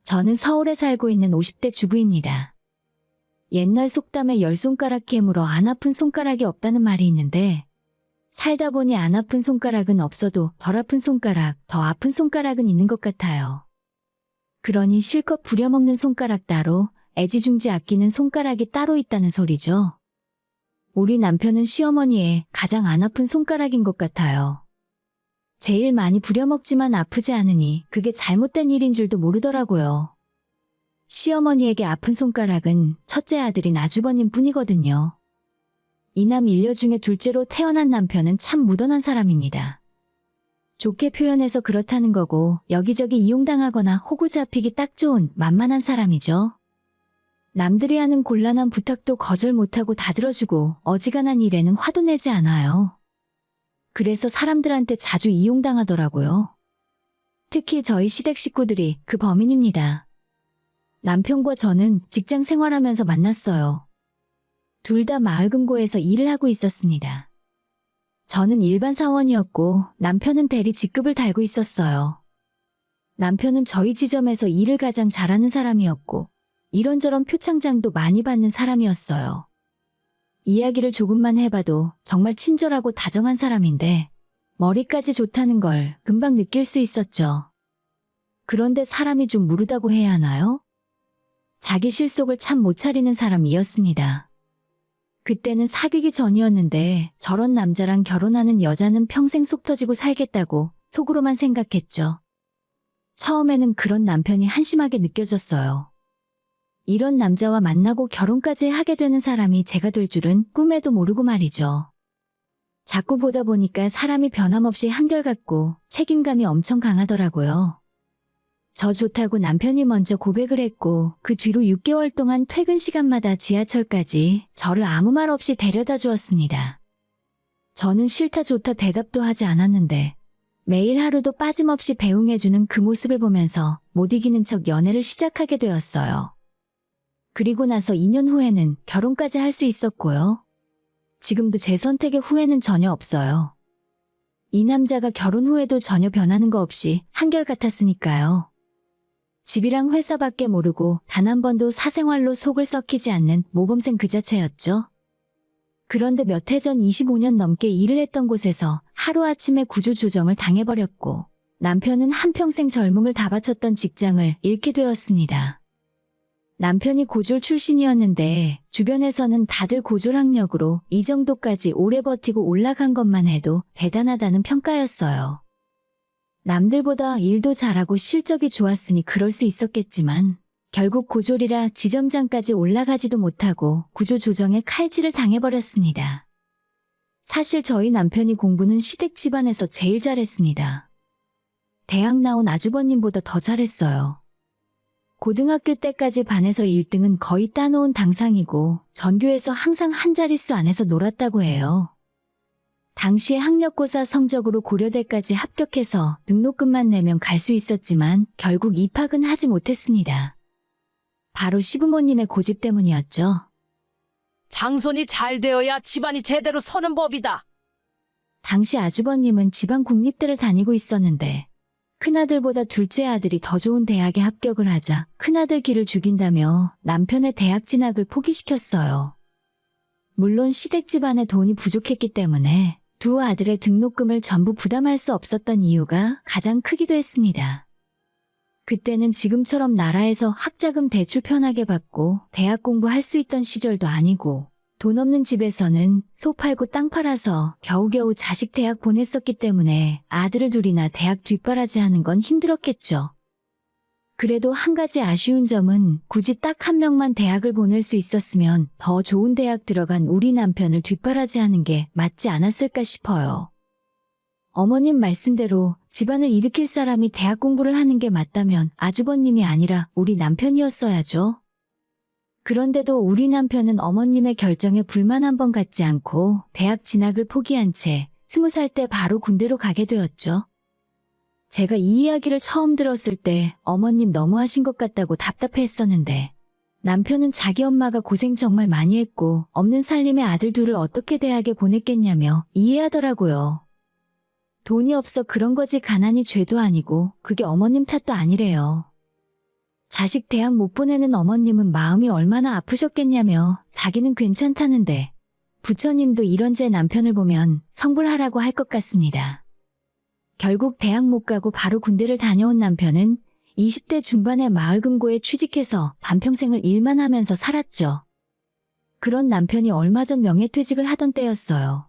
저는 서울에 살고 있는 50대 주부입니다. 옛날 속담에 열 손가락 깨물어 안 아픈 손가락이 없다는 말이 있는데 살다 보니 안 아픈 손가락은 없어도 덜 아픈 손가락, 더 아픈 손가락은 있는 것 같아요. 그러니 실컷 부려먹는 손가락 따로, 애지중지 아끼는 손가락이 따로 있다는 소리죠. 우리 남편은 시어머니의 가장 안 아픈 손가락인 것 같아요. 제일 많이 부려먹지만 아프지 않으니 그게 잘못된 일인 줄도 모르더라고요. 시어머니에게 아픈 손가락은 첫째 아들인 아주버님 뿐이거든요. 이남 일녀 중에 둘째로 태어난 남편은 참 무던한 사람입니다. 좋게 표현해서 그렇다는 거고 여기저기 이용당하거나 호구 잡히기 딱 좋은 만만한 사람이죠. 남들이 하는 곤란한 부탁도 거절 못하고 다 들어주고 어지간한 일에는 화도 내지 않아요. 그래서 사람들한테 자주 이용당하더라고요. 특히 저희 시댁 식구들이 그 범인입니다. 남편과 저는 직장 생활하면서 만났어요. 둘 다 마을금고에서 일을 하고 있었습니다. 저는 일반 사원이었고 남편은 대리 직급을 달고 있었어요. 남편은 저희 지점에서 일을 가장 잘하는 사람이었고 이런저런 표창장도 많이 받는 사람이었어요. 이야기를 조금만 해봐도 정말 친절하고 다정한 사람인데 머리까지 좋다는 걸 금방 느낄 수 있었죠. 그런데 사람이 좀 무르다고 해야 하나요? 자기 실속을 참 못 차리는 사람이었습니다. 그때는 사귀기 전이었는데 저런 남자랑 결혼하는 여자는 평생 속 터지고 살겠다고 속으로만 생각했죠. 처음에는 그런 남편이 한심하게 느껴졌어요. 이런 남자와 만나고 결혼까지 하게 되는 사람이 제가 될 줄은 꿈에도 모르고 말이죠. 자꾸 보다 보니까 사람이 변함없이 한결같고 책임감이 엄청 강하더라고요. 저 좋다고 남편이 먼저 고백을 했고 그 뒤로 6개월 동안 퇴근 시간마다 지하철까지 저를 아무 말 없이 데려다 주었습니다. 저는 싫다 좋다 대답도 하지 않았는데 매일 하루도 빠짐없이 배웅해주는 그 모습을 보면서 못 이기는 척 연애를 시작하게 되었어요. 그리고 나서 2년 후에는 결혼까지 할 수 있었고요. 지금도 제 선택에 후회는 전혀 없어요. 이 남자가 결혼 후에도 전혀 변하는 거 없이 한결같았으니까요. 집이랑 회사밖에 모르고 단 한 번도 사생활로 속을 썩히지 않는 모범생 그 자체였죠. 그런데 몇 해 전 25년 넘게 일을 했던 곳에서 하루아침에 구조조정을 당해버렸고 남편은 한평생 젊음을 다 바쳤던 직장을 잃게 되었습니다. 남편이 고졸 출신이었는데 주변에서는 다들 고졸 학력으로 이 정도까지 오래 버티고 올라간 것만 해도 대단하다는 평가였어요. 남들보다 일도 잘하고 실적이 좋았으니 그럴 수 있었겠지만 결국 고졸이라 지점장까지 올라가지도 못하고 구조조정에 칼질을 당해버렸습니다. 사실 저희 남편이 공부는 시댁 집안에서 제일 잘했습니다. 대학 나온 아주버님보다 더 잘했어요. 고등학교 때까지 반에서 1등은 거의 따놓은 당상이고 전교에서 항상 한 자릿수 안에서 놀았다고 해요. 당시에 학력고사 성적으로 고려대까지 합격해서 등록금만 내면 갈 수 있었지만 결국 입학은 하지 못했습니다. 바로 시부모님의 고집 때문이었죠. 장손이 잘 되어야 집안이 제대로 서는 법이다. 당시 아주버님은 지방 국립대를 다니고 있었는데 큰아들보다 둘째 아들이 더 좋은 대학에 합격을 하자 큰아들 길을 죽인다며 남편의 대학 진학을 포기시켰어요. 물론 시댁 집안에 돈이 부족했기 때문에 두 아들의 등록금을 전부 부담할 수 없었던 이유가 가장 크기도 했습니다. 그때는 지금처럼 나라에서 학자금 대출 편하게 받고 대학 공부할 수 있던 시절도 아니고 돈 없는 집에서는 소 팔고 땅 팔아서 겨우겨우 자식 대학 보냈었기 때문에 아들을 둘이나 대학 뒷바라지하는 건 힘들었겠죠. 그래도 한 가지 아쉬운 점은 굳이 딱 한 명만 대학을 보낼 수 있었으면 더 좋은 대학 들어간 우리 남편을 뒷바라지하는 게 맞지 않았을까 싶어요. 어머님 말씀대로 집안을 일으킬 사람이 대학 공부를 하는 게 맞다면 아주버님이 아니라 우리 남편이었어야죠. 그런데도 우리 남편은 어머님의 결정에 불만 한 번 갖지 않고 대학 진학을 포기한 채 20살 때 바로 군대로 가게 되었죠. 제가 이 이야기를 처음 들었을 때 어머님 너무하신 것 같다고 답답해했었는데 남편은 자기 엄마가 고생 정말 많이 했고 없는 살림에 아들 둘을 어떻게 대학에 보냈겠냐며 이해하더라고요. 돈이 없어 그런 거지 가난이 죄도 아니고 그게 어머님 탓도 아니래요. 자식 대학 못 보내는 어머님은 마음이 얼마나 아프셨겠냐며 자기는 괜찮다는데 부처님도 이런 제 남편을 보면 성불하라고 할 것 같습니다. 결국 대학 못 가고 바로 군대를 다녀온 남편은 20대 중반에 마을금고에 취직해서 반평생을 일만 하면서 살았죠. 그런 남편이 얼마 전 명예퇴직을 하던 때였어요.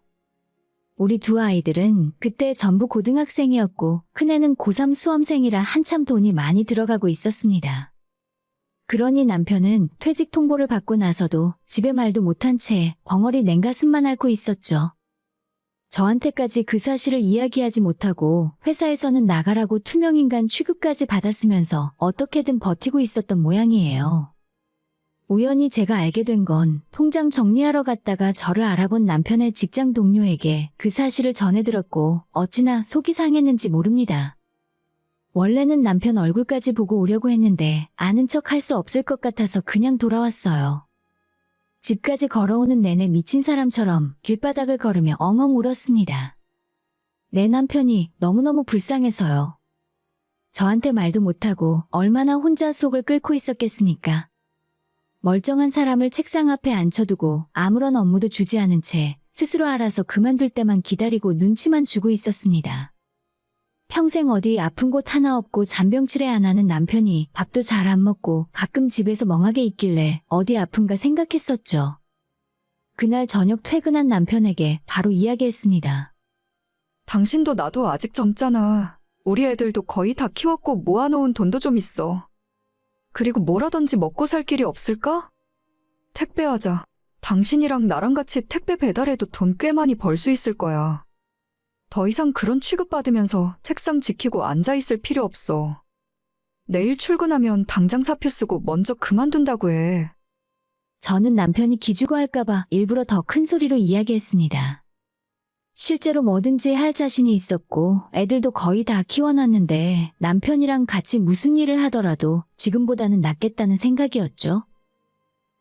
우리 두 아이들은 그때 전부 고등학생이었고 큰애는 고3 수험생이라 한참 돈이 많이 들어가고 있었습니다. 그러니 남편은 퇴직 통보를 받고 나서도 집에 말도 못한 채 벙어리 냉가슴만 앓고 있었죠. 저한테까지 그 사실을 이야기하지 못하고 회사에서는 나가라고 투명인간 취급까지 받았으면서 어떻게든 버티고 있었던 모양이에요. 우연히 제가 알게 된 건 통장 정리하러 갔다가 저를 알아본 남편의 직장 동료에게 그 사실을 전해들었고 어찌나 속이 상했는지 모릅니다. 원래는 남편 얼굴까지 보고 오려고 했는데 아는 척 할 수 없을 것 같아서 그냥 돌아왔어요. 집까지 걸어오는 내내 미친 사람처럼 길바닥을 걸으며 엉엉 울었습니다. 내 남편이 너무너무 불쌍해서요. 저한테 말도 못하고 얼마나 혼자 속을 끓고 있었겠습니까? 멀쩡한 사람을 책상 앞에 앉혀두고 아무런 업무도 주지 않은 채 스스로 알아서 그만둘 때만 기다리고 눈치만 주고 있었습니다. 평생 어디 아픈 곳 하나 없고 잔병치레 안 하는 남편이 밥도 잘 안 먹고 가끔 집에서 멍하게 있길래 어디 아픈가 생각했었죠. 그날 저녁 퇴근한 남편에게 바로 이야기했습니다. 당신도 나도 아직 젊잖아. 우리 애들도 거의 다 키웠고 모아놓은 돈도 좀 있어. 그리고 뭐라든지 먹고 살 길이 없을까? 택배하자. 당신이랑 나랑 같이 택배 배달해도 돈 꽤 많이 벌 수 있을 거야. 더 이상 그런 취급받으면서 책상 지키고 앉아있을 필요 없어. 내일 출근하면 당장 사표 쓰고 먼저 그만둔다고 해. 저는 남편이 기죽어 할까봐 일부러 더 큰 소리로 이야기했습니다. 실제로 뭐든지 할 자신이 있었고 애들도 거의 다 키워놨는데 남편이랑 같이 무슨 일을 하더라도 지금보다는 낫겠다는 생각이었죠.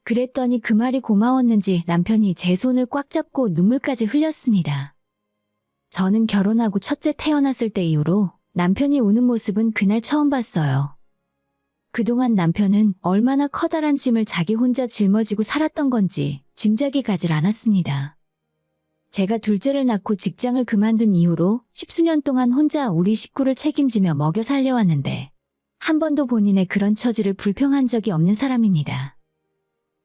그랬더니 그 말이 고마웠는지 남편이 제 손을 꽉 잡고 눈물까지 흘렸습니다. 저는 결혼하고 첫째 태어났을 때 이후로 남편이 우는 모습은 그날 처음 봤어요. 그동안 남편은 얼마나 커다란 짐을 자기 혼자 짊어지고 살았던 건지 짐작이 가질 않았습니다. 제가 둘째를 낳고 직장을 그만둔 이후로 10수년 동안 혼자 우리 식구를 책임지며 먹여 살려왔는데 한 번도 본인의 그런 처지를 불평한 적이 없는 사람입니다.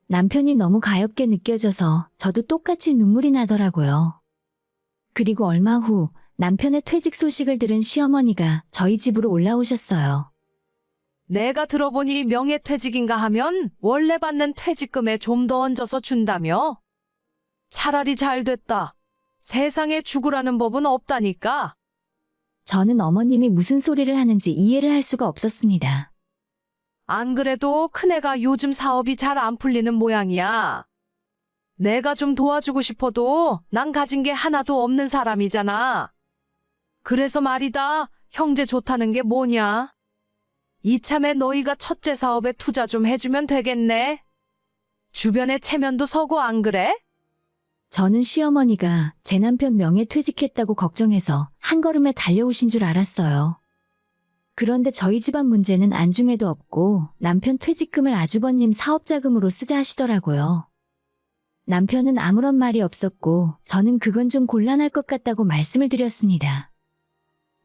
남편이 너무 가엾게 느껴져서 저도 똑같이 눈물이 나더라고요. 그리고 얼마 후 남편의 퇴직 소식을 들은 시어머니가 저희 집으로 올라오셨어요. 내가 들어보니 명예퇴직인가 하면 원래 받는 퇴직금에 좀 더 얹어서 준다며? 차라리 잘 됐다. 세상에 죽으라는 법은 없다니까. 저는 어머님이 무슨 소리를 하는지 이해를 할 수가 없었습니다. 안 그래도 큰애가 요즘 사업이 잘 안 풀리는 모양이야. 내가 좀 도와주고 싶어도 난 가진 게 하나도 없는 사람이잖아. 그래서 말이다, 형제 좋다는 게 뭐냐? 이참에 너희가 첫째 사업에 투자 좀 해주면 되겠네. 주변에 체면도 서고 안 그래? 저는 시어머니가 제 남편 명예퇴직했다고 걱정해서 한 걸음에 달려오신 줄 알았어요. 그런데 저희 집안 문제는 안중에도 없고 남편 퇴직금을 아주버님 사업자금으로 쓰자 하시더라고요. 남편은 아무런 말이 없었고 저는 그건 좀 곤란할 것 같다고 말씀을 드렸습니다.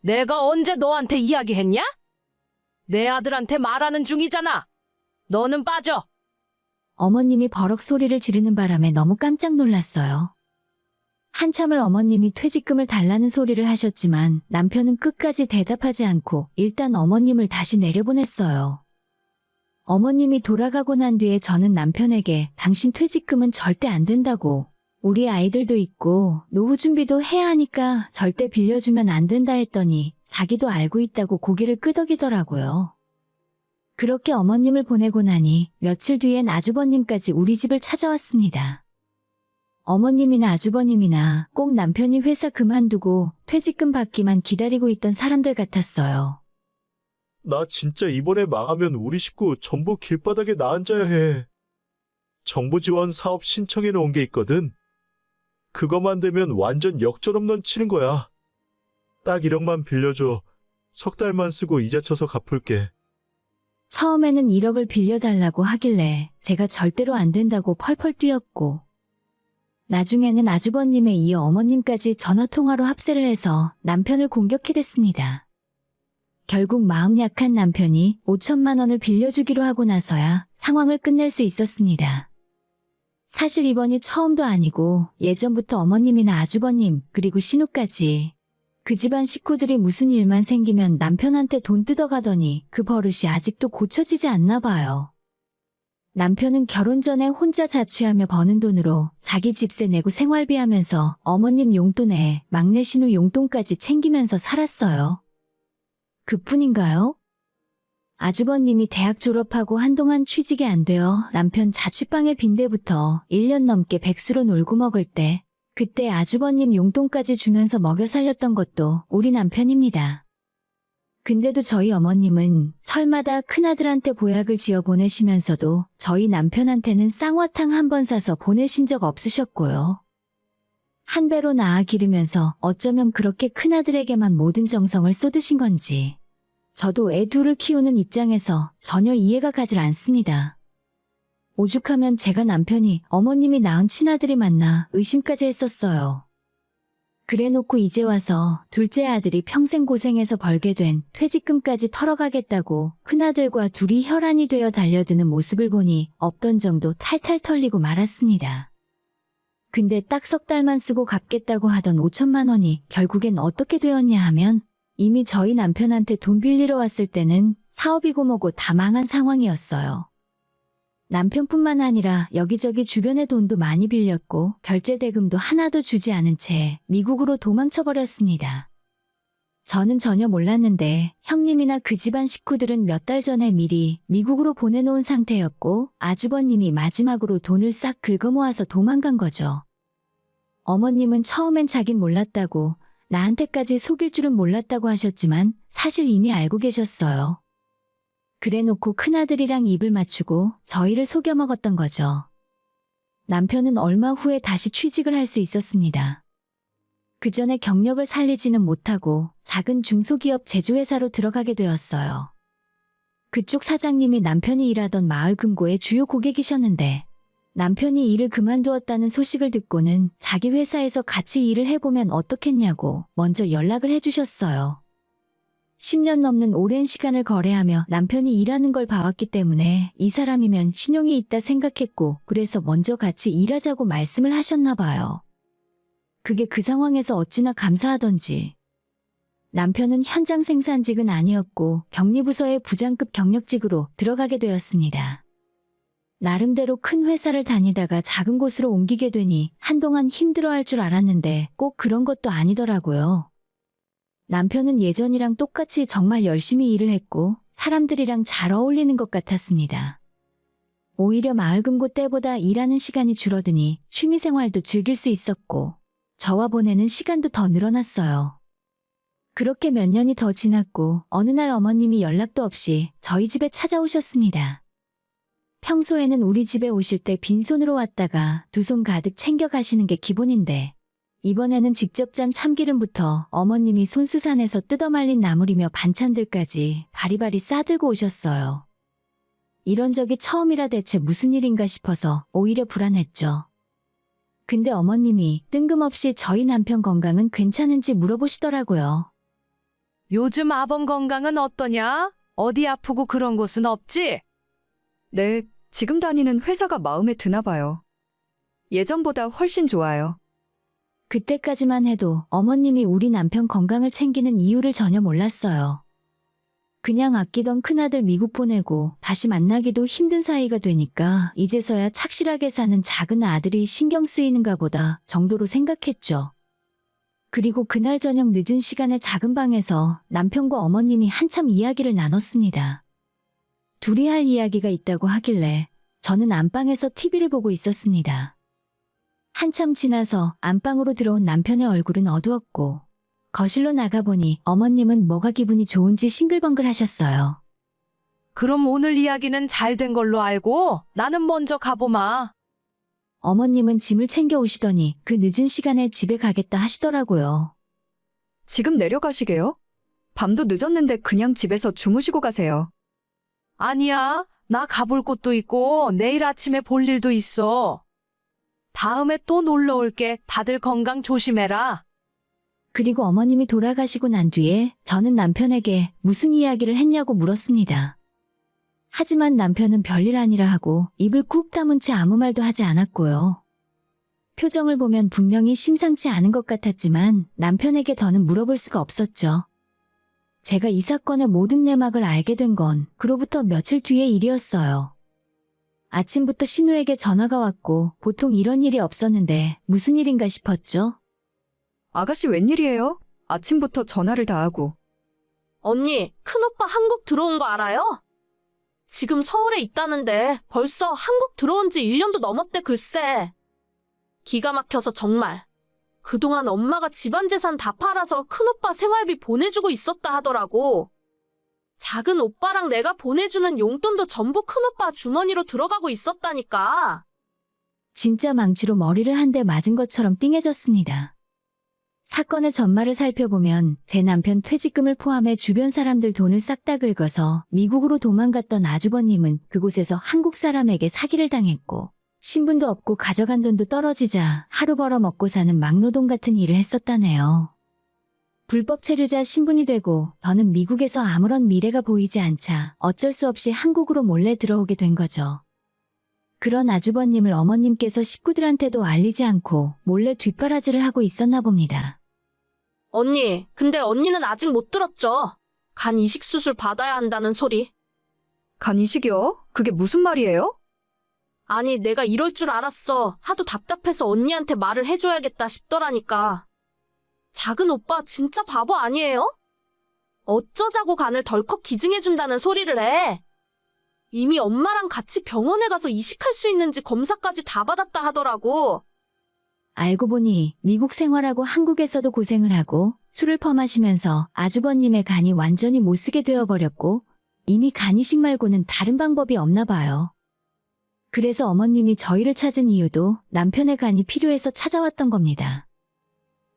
내가 언제 너한테 이야기했냐? 내 아들한테 말하는 중이잖아. 너는 빠져. 어머님이 버럭 소리를 지르는 바람에 너무 깜짝 놀랐어요. 한참을 어머님이 퇴직금을 달라는 소리를 하셨지만 남편은 끝까지 대답하지 않고 일단 어머님을 다시 내려보냈어요. 어머님이 돌아가고 난 뒤에 저는 남편에게 당신 퇴직금은 절대 안 된다고, 우리 아이들도 있고 노후 준비도 해야 하니까 절대 빌려주면 안 된다 했더니 자기도 알고 있다고 고개를 끄덕이더라고요. 그렇게 어머님을 보내고 나니 며칠 뒤엔 아주버님까지 우리 집을 찾아왔습니다. 어머님이나 아주버님이나 꼭 남편이 회사 그만두고 퇴직금 받기만 기다리고 있던 사람들 같았어요. 나 진짜 이번에 망하면 우리 식구 전부 길바닥에 나앉아야 해. 정부 지원 사업 신청해 놓은 게 있거든. 그거만 되면 완전 역전홈런 치는 거야. 딱 1억만 빌려줘. 석 달만 쓰고 이자 쳐서 갚을게. 처음에는 1억을 빌려달라고 하길래 제가 절대로 안 된다고 펄펄 뛰었고, 나중에는 아주버님에 이어 어머님까지 전화통화로 합세를 해서 남편을 공격해댔습니다. 결국 마음 약한 남편이 5천만 원을 빌려주기로 하고 나서야 상황을 끝낼 수 있었습니다. 사실 이번이 처음도 아니고 예전부터 어머님이나 아주버님 그리고 신우까지 그 집안 식구들이 무슨 일만 생기면 남편한테 돈 뜯어가더니 그 버릇이 아직도 고쳐지지 않나 봐요. 남편은 결혼 전에 혼자 자취하며 버는 돈으로 자기 집세 내고 생활비 하면서 어머님 용돈에 막내 신우 용돈까지 챙기면서 살았어요. 그뿐인가요? 아주버님이 대학 졸업하고 한동안 취직이 안 되어 남편 자취방에 빈대부터 1년 넘게 백수로 놀고 먹을 때 그때 아주버님 용돈까지 주면서 먹여 살렸던 것도 우리 남편입니다. 근데도 저희 어머님은 철마다 큰아들한테 보약을 지어 보내시면서도 저희 남편한테는 쌍화탕 한 번 사서 보내신 적 없으셨고요. 한 배로 낳아 기르면서 어쩌면 그렇게 큰아들에게만 모든 정성을 쏟으신 건지 저도 애 둘을 키우는 입장에서 전혀 이해가 가질 않습니다. 오죽하면 제가 남편이 어머님이 낳은 친아들이 맞나 의심까지 했었어요. 그래놓고 이제 와서 둘째 아들이 평생 고생해서 벌게 된 퇴직금까지 털어가겠다고 큰아들과 둘이 혈안이 되어 달려드는 모습을 보니 없던 정도 탈탈 털리고 말았습니다. 근데 딱 석 달만 쓰고 갚겠다고 하던 5천만 원이 결국엔 어떻게 되었냐 하면 이미 저희 남편한테 돈 빌리러 왔을 때는 사업이고 뭐고 다 망한 상황이었어요. 남편뿐만 아니라 여기저기 주변의 돈도 많이 빌렸고 결제 대금도 하나도 주지 않은 채 미국으로 도망쳐버렸습니다. 저는 전혀 몰랐는데 형님이나 그 집안 식구들은 몇 달 전에 미리 미국으로 보내놓은 상태였고 아주버님이 마지막으로 돈을 싹 긁어모아서 도망간 거죠. 어머님은 처음엔 자긴 몰랐다고 나한테까지 속일 줄은 몰랐다고 하셨지만 사실 이미 알고 계셨어요. 그래놓고 큰아들이랑 입을 맞추고 저희를 속여먹었던 거죠. 남편은 얼마 후에 다시 취직을 할 수 있었습니다. 그 전에 경력을 살리지는 못하고 작은 중소기업 제조회사로 들어가게 되었어요. 그쪽 사장님이 남편이 일하던 마을 금고의 주요 고객이셨는데 남편이 일을 그만두었다는 소식을 듣고는 자기 회사에서 같이 일을 해보면 어떻겠냐고 먼저 연락을 해주셨어요. 10년 넘는 오랜 시간을 거래하며 남편이 일하는 걸 봐왔기 때문에 이 사람이면 신용이 있다 생각했고 그래서 먼저 같이 일하자고 말씀을 하셨나 봐요. 그게 그 상황에서 어찌나 감사하던지. 남편은 현장 생산직은 아니었고 격리부서의 부장급 경력직으로 들어가게 되었습니다. 나름대로 큰 회사를 다니다가 작은 곳으로 옮기게 되니 한동안 힘들어할 줄 알았는데 꼭 그런 것도 아니더라고요. 남편은 예전이랑 똑같이 정말 열심히 일을 했고 사람들이랑 잘 어울리는 것 같았습니다. 오히려 마을금고 때보다 일하는 시간이 줄어드니 취미생활도 즐길 수 있었고 저와 보내는 시간도 더 늘어났어요. 그렇게 몇 년이 더 지났고 어느 날 어머님이 연락도 없이 저희 집에 찾아오셨습니다. 평소에는 우리 집에 오실 때 빈손으로 왔다가 두 손 가득 챙겨 가시는 게 기본인데 이번에는 직접 짠 참기름부터 어머님이 손수산에서 뜯어말린 나물이며 반찬들까지 바리바리 싸들고 오셨어요. 이런 적이 처음이라 대체 무슨 일인가 싶어서 오히려 불안했죠. 근데 어머님이 뜬금없이 저희 남편 건강은 괜찮은지 물어보시더라고요. 요즘 아범 건강은 어떠냐? 어디 아프고 그런 곳은 없지? 네, 지금 다니는 회사가 마음에 드나 봐요. 예전보다 훨씬 좋아요. 그때까지만 해도 어머님이 우리 남편 건강을 챙기는 이유를 전혀 몰랐어요. 그냥 아끼던 큰아들 미국 보내고 다시 만나기도 힘든 사이가 되니까 이제서야 착실하게 사는 작은 아들이 신경 쓰이는가 보다 정도로 생각했죠. 그리고 그날 저녁 늦은 시간에 작은 방에서 남편과 어머님이 한참 이야기를 나눴습니다. 둘이 할 이야기가 있다고 하길래 저는 안방에서 TV를 보고 있었습니다. 한참 지나서 안방으로 들어온 남편의 얼굴은 어두웠고 거실로 나가보니 어머님은 뭐가 기분이 좋은지 싱글벙글 하셨어요. 그럼 오늘 이야기는 잘 된 걸로 알고 나는 먼저 가보마. 어머님은 짐을 챙겨 오시더니 그 늦은 시간에 집에 가겠다 하시더라고요. 지금 내려가시게요? 밤도 늦었는데 그냥 집에서 주무시고 가세요. 아니야, 나 가볼 곳도 있고 내일 아침에 볼 일도 있어. 다음에 또 놀러 올게. 다들 건강 조심해라. 그리고 어머님이 돌아가시고 난 뒤에 저는 남편에게 무슨 이야기를 했냐고 물었습니다. 하지만 남편은 별일 아니라 하고 입을 꾹 다문 채 아무 말도 하지 않았고요. 표정을 보면 분명히 심상치 않은 것 같았지만 남편에게 더는 물어볼 수가 없었죠. 제가 이 사건의 모든 내막을 알게 된 건 그로부터 며칠 뒤의 일이었어요. 아침부터 신우에게 전화가 왔고 보통 이런 일이 없었는데 무슨 일인가 싶었죠. 아가씨 웬일이에요? 아침부터 전화를 다 하고. 언니, 큰오빠 한국 들어온 거 알아요? 지금 서울에 있다는데 벌써 한국 들어온 지 1년도 넘었대 글쎄. 기가 막혀서 정말. 그동안 엄마가 집안 재산 다 팔아서 큰오빠 생활비 보내주고 있었다 하더라고. 작은 오빠랑 내가 보내주는 용돈도 전부 큰오빠 주머니로 들어가고 있었다니까. 진짜 망치로 머리를 한 대 맞은 것처럼 띵해졌습니다. 사건의 전말을 살펴보면 제 남편 퇴직금을 포함해 주변 사람들 돈을 싹 다 긁어서 미국으로 도망갔던 아주버님은 그곳에서 한국 사람에게 사기를 당했고 신분도 없고 가져간 돈도 떨어지자 하루 벌어 먹고 사는 막노동 같은 일을 했었다네요. 불법 체류자 신분이 되고 저는 미국에서 아무런 미래가 보이지 않자 어쩔 수 없이 한국으로 몰래 들어오게 된 거죠. 그런 아주버님을 어머님께서 식구들한테도 알리지 않고 몰래 뒷바라지를 하고 있었나 봅니다. 언니, 근데 언니는 아직 못 들었죠? 간 이식 수술 받아야 한다는 소리. 간 이식이요? 그게 무슨 말이에요? 아니, 내가 이럴 줄 알았어. 하도 답답해서 언니한테 말을 해줘야겠다 싶더라니까. 작은 오빠 진짜 바보 아니에요? 어쩌자고 간을 덜컥 기증해준다는 소리를 해. 이미 엄마랑 같이 병원에 가서 이식할 수 있는지 검사까지 다 받았다 하더라고. 알고 보니 미국 생활하고 한국에서도 고생을 하고 술을 퍼마시면서 아주버님의 간이 완전히 못쓰게 되어버렸고 이미 간 이식 말고는 다른 방법이 없나 봐요. 그래서 어머님이 저희를 찾은 이유도 남편의 간이 필요해서 찾아왔던 겁니다.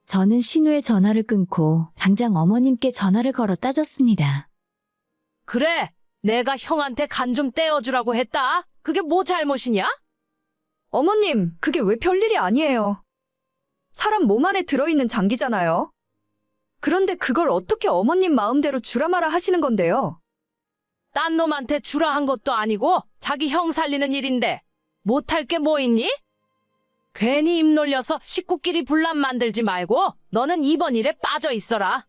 저는 신우의 전화를 끊고 당장 어머님께 전화를 걸어 따졌습니다. 그래, 내가 형한테 간 좀 떼어주라고 했다. 그게 뭐 잘못이냐? 어머님, 그게 왜 별일이 아니에요. 사람 몸 안에 들어있는 장기잖아요. 그런데 그걸 어떻게 어머님 마음대로 주라 마라 하시는 건데요? 딴 놈한테 주라 한 것도 아니고 자기 형 살리는 일인데 못할 게 뭐 있니? 괜히 입 놀려서 식구끼리 분란 만들지 말고 너는 이번 일에 빠져 있어라.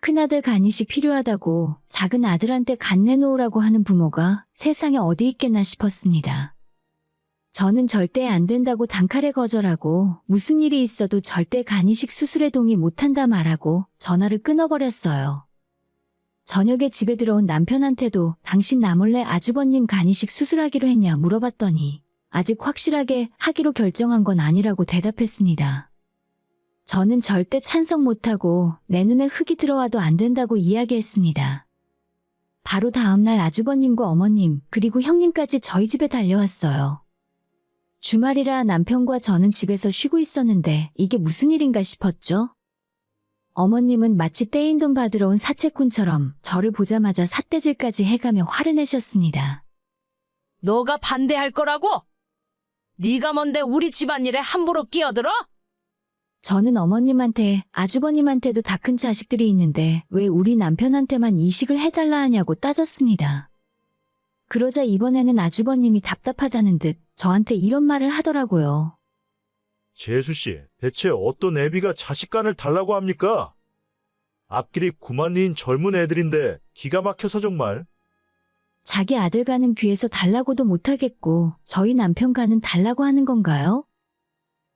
큰아들 간 이식 필요하다고 작은 아들한테 간 내놓으라고 하는 부모가 세상에 어디 있겠나 싶었습니다. 저는 절대 안 된다고 단칼에 거절하고 무슨 일이 있어도 절대 간 이식 수술에 동의 못한다 말하고 전화를 끊어버렸어요. 저녁에 집에 들어온 남편한테도 당신 나 몰래 아주버님 간 이식 수술하기로 했냐 물어봤더니 아직 확실하게 하기로 결정한 건 아니라고 대답했습니다. 저는 절대 찬성 못하고 내 눈에 흙이 들어와도 안 된다고 이야기했습니다. 바로 다음날 아주버님과 어머님 그리고 형님까지 저희 집에 달려왔어요. 주말이라 남편과 저는 집에서 쉬고 있었는데 이게 무슨 일인가 싶었죠? 어머님은 마치 떼인 돈 받으러 온 사채꾼처럼 저를 보자마자 삿대질까지 해가며 화를 내셨습니다. 너가 반대할 거라고? 네가 뭔데 우리 집안일에 함부로 끼어들어? 저는 어머님한테 아주버님한테도 다 큰 자식들이 있는데 왜 우리 남편한테만 이식을 해달라 하냐고 따졌습니다. 그러자 이번에는 아주버님이 답답하다는 듯 저한테 이런 말을 하더라고요. 재수씨, 대체 어떤 애비가 자식간을 달라고 합니까? 앞길이 구만리인 젊은 애들인데 기가 막혀서 정말. 자기 아들 가는 귀에서 달라고도 못하겠고 저희 남편 가는 달라고 하는 건가요?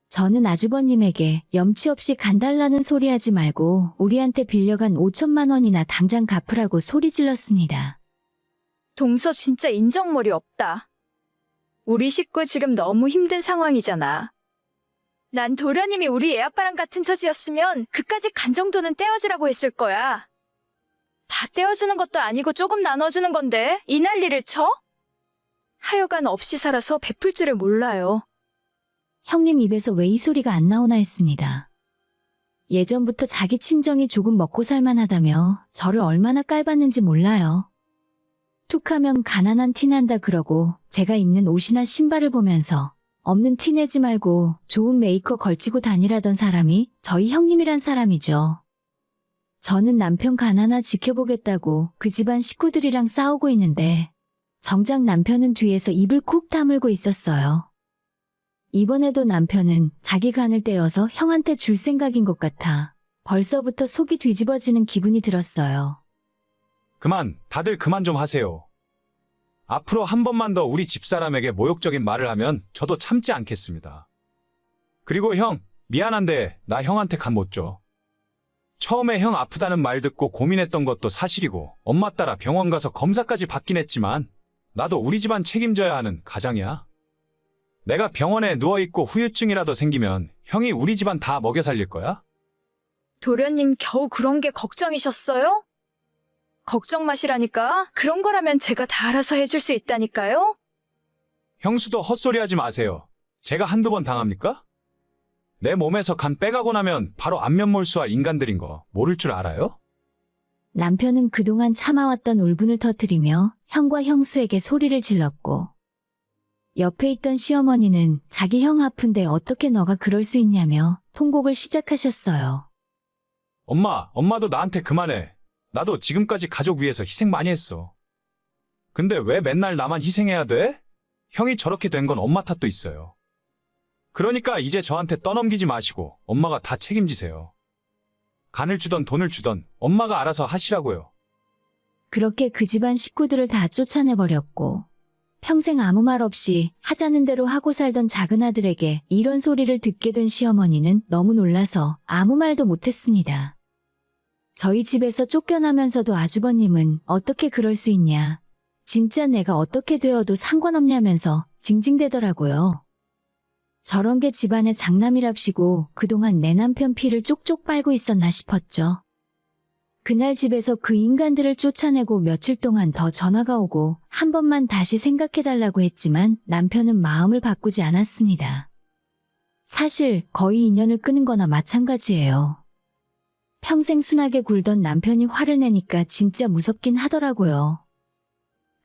저는 아주버님에게 염치 없이 간 달라는 소리 하지 말고 우리한테 빌려간 5천만 원이나 당장 갚으라고 소리 질렀습니다. 동서 진짜 인정머리 없다. 우리 식구 지금 너무 힘든 상황이잖아. 난 도련님이 우리 애아빠랑 같은 처지였으면 그까짓 간 정도는 떼어주라고 했을 거야. 다 떼어주는 것도 아니고 조금 나눠주는 건데 이 난리를 쳐? 하여간 없이 살아서 베풀 줄을 몰라요. 형님 입에서 왜 이 소리가 안 나오나 했습니다. 예전부터 자기 친정이 조금 먹고 살만하다며 저를 얼마나 깔봤는지 몰라요. 툭하면 가난한 티난다 그러고 제가 입는 옷이나 신발을 보면서 없는 티 내지 말고 좋은 메이크업 걸치고 다니라던 사람이 저희 형님이란 사람이죠. 저는 남편 가난하 지켜보겠다고 그 집안 식구들이랑 싸우고 있는데 정작 남편은 뒤에서 입을 쿡 다물고 있었어요. 이번에도 남편은 자기 간을 떼어서 형한테 줄 생각인 것 같아 벌써부터 속이 뒤집어지는 기분이 들었어요. 다들 그만 좀 하세요. 앞으로 한 번만 더 우리 집사람에게 모욕적인 말을 하면 저도 참지 않겠습니다. 그리고 형, 미안한데 나 형한테 간 못 줘. 처음에 형 아프다는 말 듣고 고민했던 것도 사실이고 엄마 따라 병원 가서 검사까지 받긴 했지만 나도 우리 집안 책임져야 하는 가장이야. 내가 병원에 누워있고 후유증이라도 생기면 형이 우리 집안 다 먹여 살릴 거야? 도련님 겨우 그런 게 걱정이셨어요? 걱정 마시라니까. 그런 거라면 제가 다 알아서 해줄 수 있다니까요. 형수도 헛소리하지 마세요. 제가 한두 번 당합니까? 내 몸에서 간 빼가고 나면 바로 안면몰수할 인간들인 거 모를 줄 알아요? 남편은 그동안 참아왔던 울분을 터뜨리며 형과 형수에게 소리를 질렀고 옆에 있던 시어머니는 자기 형 아픈데 어떻게 너가 그럴 수 있냐며 통곡을 시작하셨어요. 엄마도 나한테 그만해. 나도 지금까지 가족 위해서 희생 많이 했어. 근데 왜 맨날 나만 희생해야 돼? 형이 저렇게 된 건 엄마 탓도 있어요. 그러니까 이제 저한테 떠넘기지 마시고 엄마가 다 책임지세요. 간을 주던 돈을 주던 엄마가 알아서 하시라고요. 그렇게 그 집안 식구들을 다 쫓아내버렸고 평생 아무 말 없이 하자는 대로 하고 살던 작은 아들에게 이런 소리를 듣게 된 시어머니는 너무 놀라서 아무 말도 못했습니다. 저희 집에서 쫓겨나면서도 아주버님은 어떻게 그럴 수 있냐. 진짜 내가 어떻게 되어도 상관없냐면서 징징대더라고요. 저런 게 집안의 장남이랍시고 그동안 내 남편 피를 쪽쪽 빨고 있었나 싶었죠. 그날 집에서 그 인간들을 쫓아내고 며칠 동안 더 전화가 오고 한 번만 다시 생각해달라고 했지만 남편은 마음을 바꾸지 않았습니다. 사실 거의 인연을 끊은 거나 마찬가지예요. 평생 순하게 굴던 남편이 화를 내니까 진짜 무섭긴 하더라고요.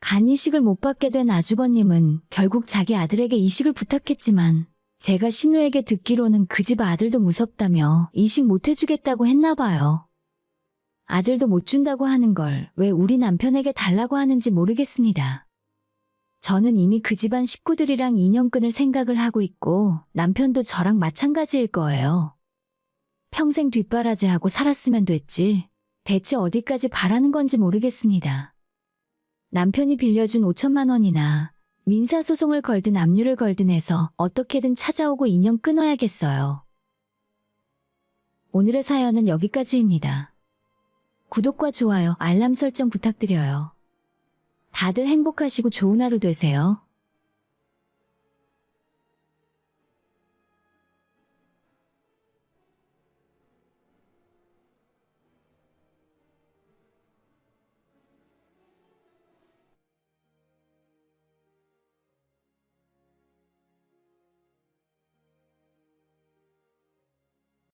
간 이식을 못 받게 된 아주버님은 결국 자기 아들에게 이식을 부탁했지만 제가 신우에게 듣기로는 그 집 아들도 무섭다며 이식 못 해주겠다고 했나 봐요. 아들도 못 준다고 하는 걸 왜 우리 남편에게 달라고 하는지 모르겠습니다. 저는 이미 그 집안 식구들이랑 인연 끊을 생각을 하고 있고 남편도 저랑 마찬가지일 거예요. 평생 뒷바라지하고 살았으면 됐지. 대체 어디까지 바라는 건지 모르겠습니다. 남편이 빌려준 5천만 원이나 민사소송을 걸든 압류를 걸든 해서 어떻게든 찾아오고 인연 끊어야겠어요. 오늘의 사연은 여기까지입니다. 구독과 좋아요, 알람 설정 부탁드려요. 다들 행복하시고 좋은 하루 되세요.